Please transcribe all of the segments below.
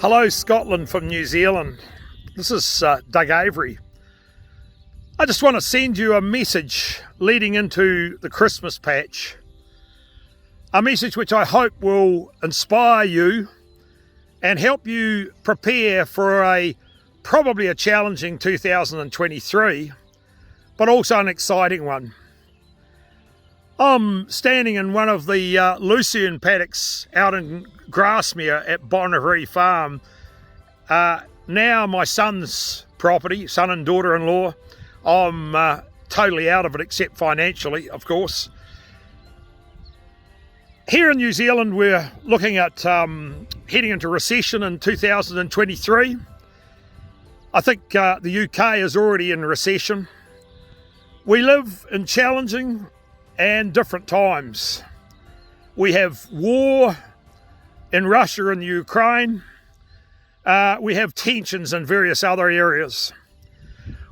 Hello Scotland from New Zealand. This is Doug Avery. I just want to send you a message leading into the Christmas patch. A message which I hope will inspire you and help you prepare for probably a challenging 2023, but also an exciting one. I'm standing in one of the lucerne paddocks out in Grasmere at Bonnevary Farm. Now my son's property, son and daughter-in-law. I'm totally out of it except financially, of course. Here in New Zealand, we're looking at heading into recession in 2023. I think the UK is already in recession. We live in challenging and different times. We have war in Russia and Ukraine. We have tensions in various other areas.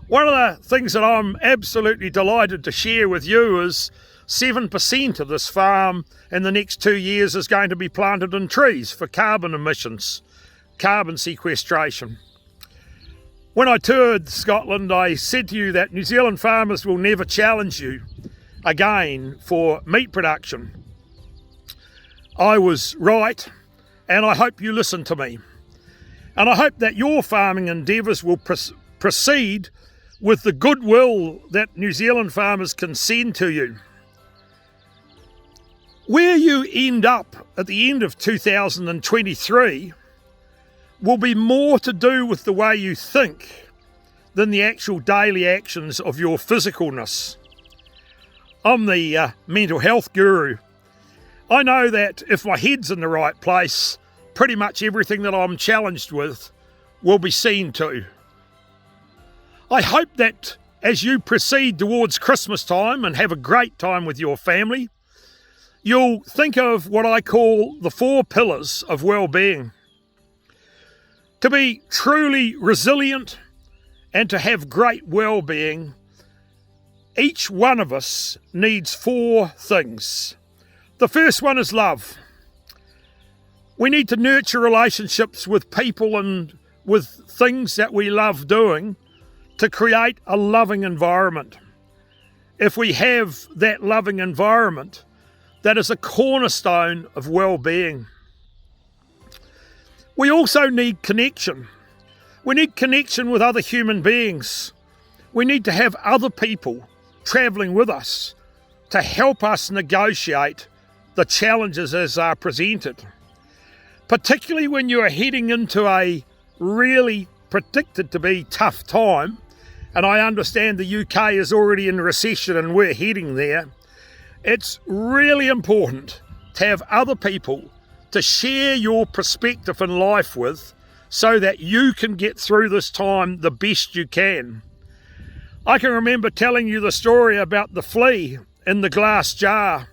One of the things that I'm absolutely delighted to share with you is 7% of this farm in the next 2 years is going to be planted in trees for carbon emissions, carbon sequestration. When I toured Scotland, I said to you that New Zealand farmers will never challenge you again for meat production. I was right, and I hope you listen to me. And I hope that your farming endeavours will proceed with the goodwill that New Zealand farmers can send to you. Where you end up at the end of 2023 will be more to do with the way you think than the actual daily actions of your physicalness. I'm the mental health guru. I know that if my head's in the right place, pretty much everything that I'm challenged with will be seen to. I hope that as you proceed towards Christmas time and have a great time with your family, you'll think of what I call the 4 pillars of well-being. To be truly resilient and to have great well-being, each one of us needs 4 things. The first one is love. We need to nurture relationships with people and with things that we love doing to create a loving environment. If we have that loving environment, that is a cornerstone of well-being. We also need connection. We need connection with other human beings. We need to have other people travelling with us to help us negotiate the challenges as they are presented. Particularly when you are heading into a really predicted to be tough time, and I understand the UK is already in recession and we're heading there, it's really important to have other people to share your perspective in life with so that you can get through this time the best you can. I can remember telling you the story about the flea in the glass jar.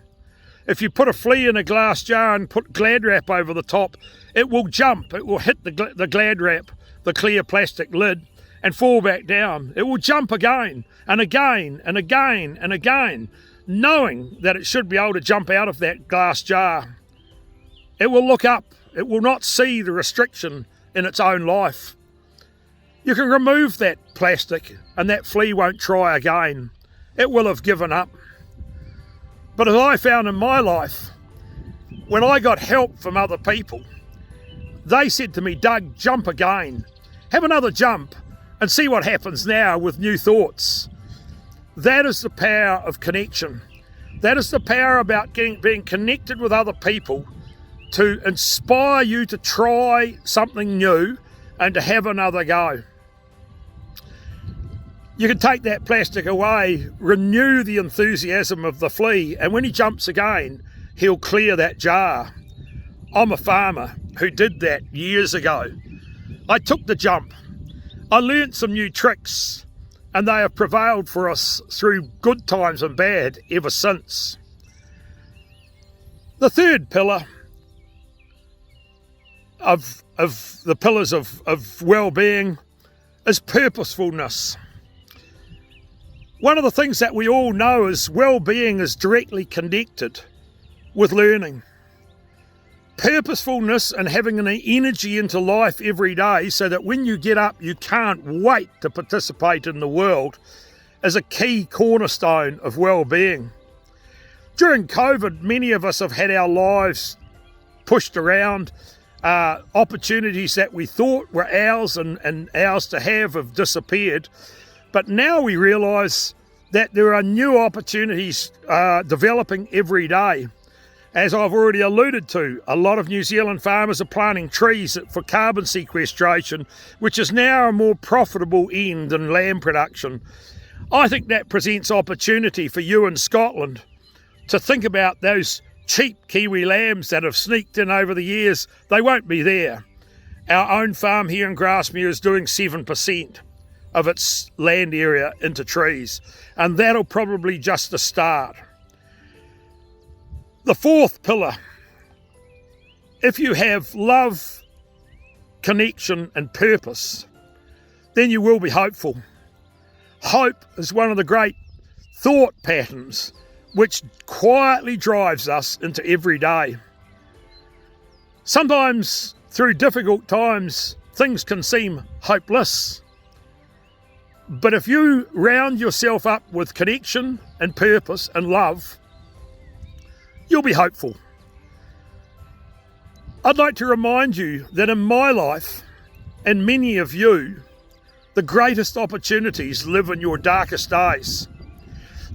If you put a flea in a glass jar and put Glad wrap over the top, it will jump, it will hit the Glad wrap, the clear plastic lid, and fall back down. It will jump again and again and again and again, knowing that it should be able to jump out of that glass jar. It will look up. It will not see the restriction in its own life. You can remove that plastic and that flea won't try again. It will have given up. But as I found in my life, when I got help from other people, they said to me, Doug, jump again. Have another jump and see what happens now with new thoughts. That is the power of connection. That is the power about being connected with other people to inspire you to try something new and to have another go. You can take that plastic away, renew the enthusiasm of the flea, and when he jumps again, he'll clear that jar. I'm a farmer who did that years ago. I took the jump. I learnt some new tricks, and they have prevailed for us through good times and bad ever since. The third pillar of the pillars of well-being is purposefulness. One of the things that we all know is well-being is directly connected with learning. Purposefulness and having an energy into life every day so that when you get up you can't wait to participate in the world is a key cornerstone of well-being. During COVID, many of us have had our lives pushed around. Opportunities that we thought were ours and ours to have disappeared. But now we realise that there are new opportunities developing every day. As I've already alluded to, a lot of New Zealand farmers are planting trees for carbon sequestration, which is now a more profitable end than lamb production. I think that presents opportunity for you in Scotland to think about those cheap Kiwi lambs that have sneaked in over the years. They won't be there. Our own farm here in Grasmere is doing 7% of its land area into trees, and that'll probably just the start. The fourth pillar, if you have love, connection and purpose, then you will be hopeful. Hope is one of the great thought patterns which quietly drives us into every day. Sometimes through difficult times, things can seem hopeless. But if you round yourself up with connection and purpose and love, you'll be hopeful. I'd like to remind you that in my life, and many of you, the greatest opportunities live in your darkest days.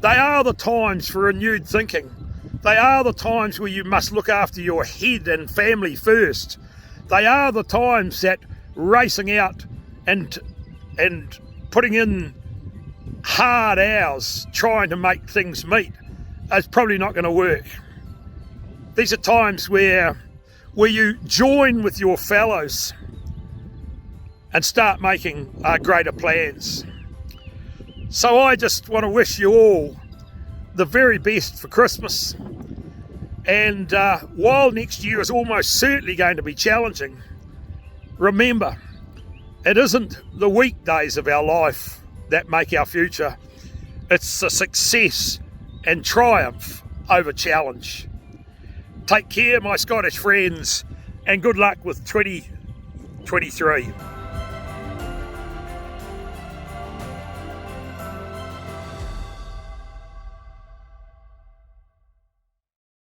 They are the times for renewed thinking. They are the times where you must look after your head and family first. They are the times that racing out and putting in hard hours trying to make things meet is probably not going to work. These are times where you join with your fellows and start making greater plans. So I just want to wish you all the very best for Christmas. And while next year is almost certainly going to be challenging, remember, it isn't the weekdays of our life that make our future. It's the success and triumph over challenge. Take care, my Scottish friends, and good luck with 2023.